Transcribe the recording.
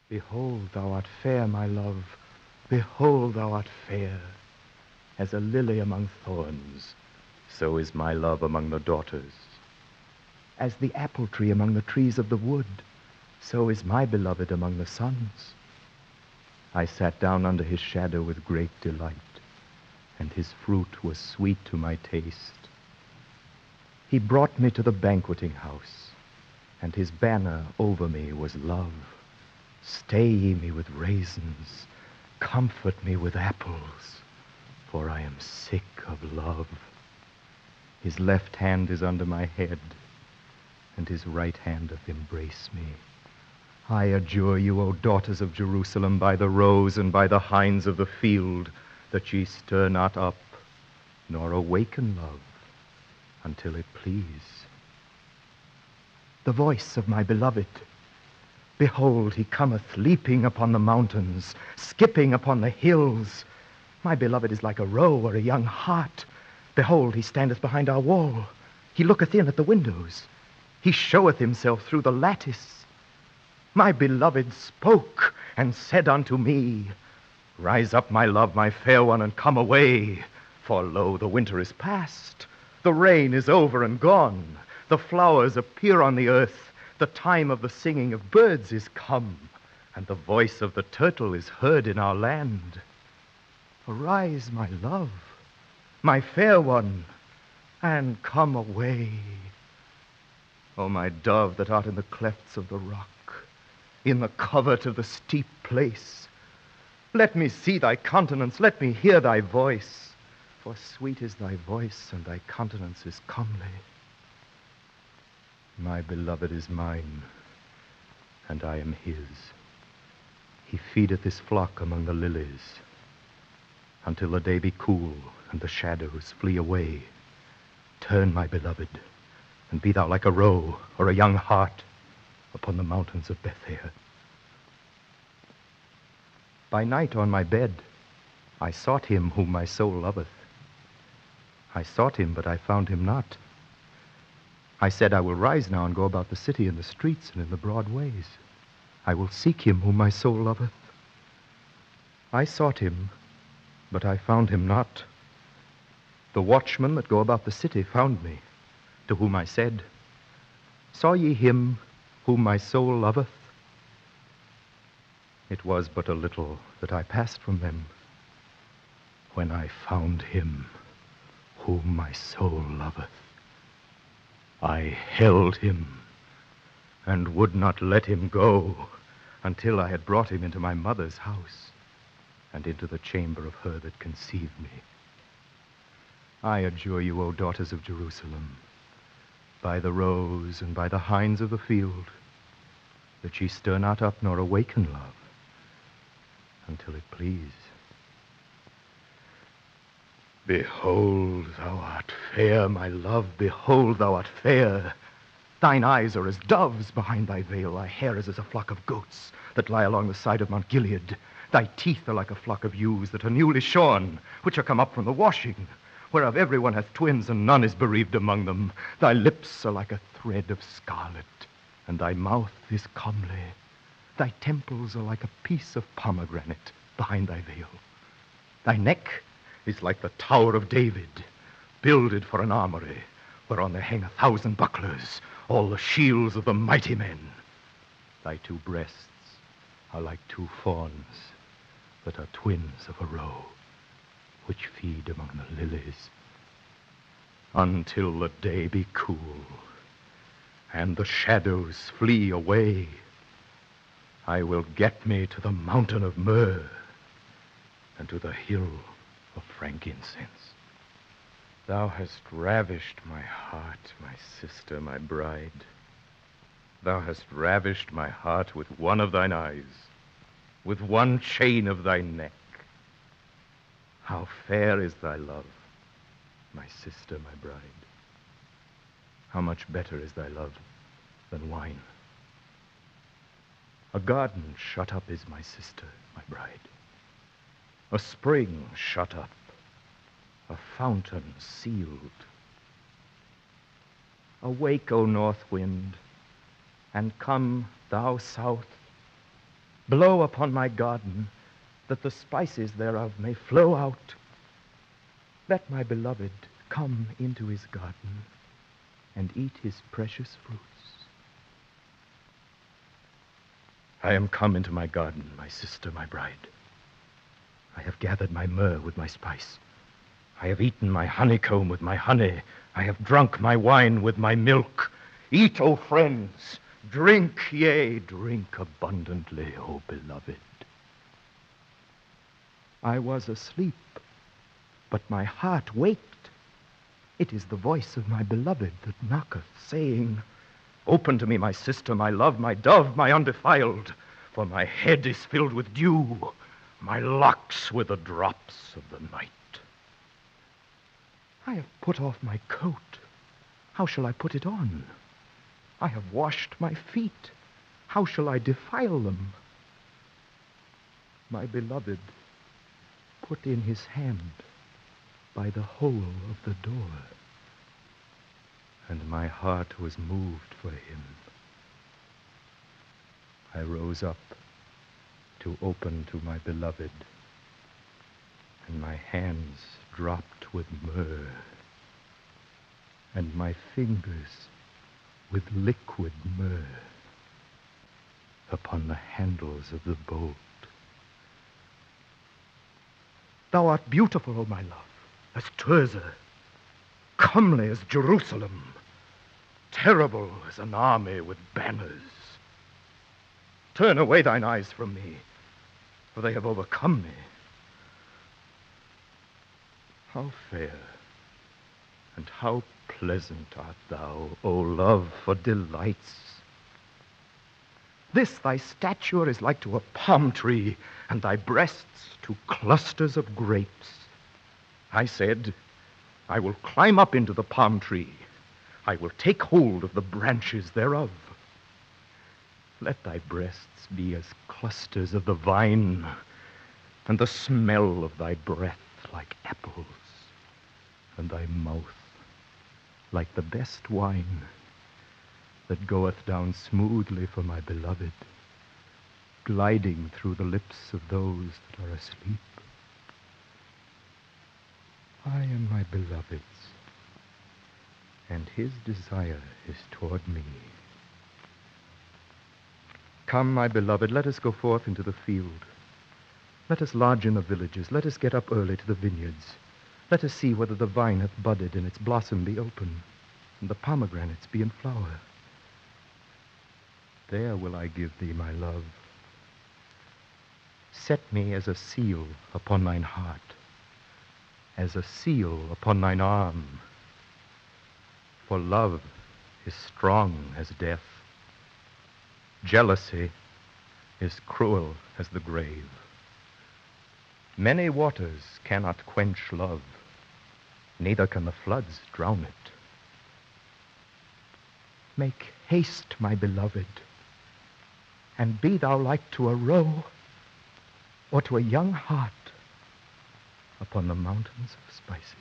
Behold, thou art fair, my love. Behold, thou art fair. As a lily among thorns, so is my love among the daughters. As the apple tree among the trees of the wood, so is my beloved among the sons. I sat down under his shadow with great delight, and his fruit was sweet to my taste. He brought me to the banqueting house, and his banner over me was love. Stay ye me with raisins, comfort me with apples, for I am sick of love. His left hand is under my head, and his right hand doth embrace me. I adjure you, O daughters of Jerusalem, by the roes and by the hinds of the field, that ye stir not up, nor awaken love, until it please. The voice of my beloved. Behold, he cometh leaping upon the mountains, skipping upon the hills. My beloved is like a roe or a young hart. Behold, he standeth behind our wall. He looketh in at the windows. He showeth himself through the lattice. My beloved spoke and said unto me, Rise up, my love, my fair one, and come away. For lo, the winter is past. The rain is over and gone. The flowers appear on the earth. The time of the singing of birds is come, and the voice of the turtle is heard in our land. Arise, my love, my fair one, and come away. O my dove that art in the clefts of the rock, in the covert of the steep place, let me see thy countenance, let me hear thy voice, for sweet is thy voice, and thy countenance is comely. My beloved is mine, and I am his. He feedeth his flock among the lilies, until the day be cool and the shadows flee away. Turn, my beloved, and be thou like a roe or a young hart upon the mountains of Bethel. By night on my bed I sought him whom my soul loveth. I sought him, but I found him not. I said, I will rise now and go about the city in the streets and in the broad ways. I will seek him whom my soul loveth. I sought him, but I found him not. The watchmen that go about the city found me, to whom I said, Saw ye him whom my soul loveth? It was but a little that I passed from them, when I found him whom my soul loveth. I held him, and would not let him go, until I had brought him into my mother's house, and into the chamber of her that conceived me. I adjure you, O daughters of Jerusalem, by the roes and by the hinds of the field, that ye stir not up nor awaken love, until it please. Behold, thou art fair, my love, behold, thou art fair. Thine eyes are as doves behind thy veil, thy hair is as a flock of goats that lie along the side of Mount Gilead. Thy teeth are like a flock of ewes that are newly shorn, which are come up from the washing, whereof every one hath twins, and none is bereaved among them. Thy lips are like a thread of scarlet, and thy mouth is comely. Thy temples are like a piece of pomegranate behind thy veil. Thy neck is like the Tower of David, builded for an armory, whereon there hang 1,000 bucklers, all the shields of the mighty men. Thy two breasts are like two fawns that are twins of a roe, which feed among the lilies, until the day be cool, and the shadows flee away. I will get me to the mountain of myrrh, and to the hill of frankincense. Thou hast ravished my heart, my sister, my bride. Thou hast ravished my heart with one of thine eyes, with one chain of thy neck. How fair is thy love, my sister, my bride. How much better is thy love than wine. A garden shut up is my sister, my bride. A spring shut up, a fountain sealed. Awake, O north wind, and come, thou south. Blow upon my garden, that the spices thereof may flow out. Let my beloved come into his garden and eat his precious fruits. I am come into my garden, my sister, my bride. I have gathered my myrrh with my spice. I have eaten my honeycomb with my honey. I have drunk my wine with my milk. Eat, O friends. Drink, yea, drink abundantly, O beloved. I was asleep, but my heart waked. It is the voice of my beloved that knocketh, saying, Open to me, my sister, my love, my dove, my undefiled, for my head is filled with dew, my locks with the drops of the night. I have put off my coat. How shall I put it on? I have washed my feet. How shall I defile them? My beloved put in his hand by the hole of the door, and my heart was moved for him. I rose up to open to my beloved, and my hands dropped with myrrh, and my fingers with liquid myrrh upon the handles of the bolt. Thou art beautiful, O my love, as Tirzah, comely as Jerusalem, terrible as an army with banners. Turn away thine eyes from me, for they have overcome me. How fair and how pleasant art thou, O love, for delights. This thy stature is like to a palm tree, and thy breasts to clusters of grapes. I said, I will climb up into the palm tree. I will take hold of the branches thereof. Let thy breasts be as clusters of the vine, and the smell of thy breath like apples, and thy mouth like the best wine that goeth down smoothly for my beloved, gliding through the lips of those that are asleep. I am my beloved's, and his desire is toward me. Come, my beloved, let us go forth into the field. Let us lodge in the villages. Let us get up early to the vineyards. Let us see whether the vine hath budded and its blossom be open, and the pomegranates be in flower. There will I give thee my love. Set me as a seal upon thine heart, as a seal upon thine arm. For love is strong as death. Jealousy is cruel as the grave. Many waters cannot quench love, neither can the floods drown it. Make haste, my beloved, and be thou like to a roe or to a young hart upon the mountains of spices.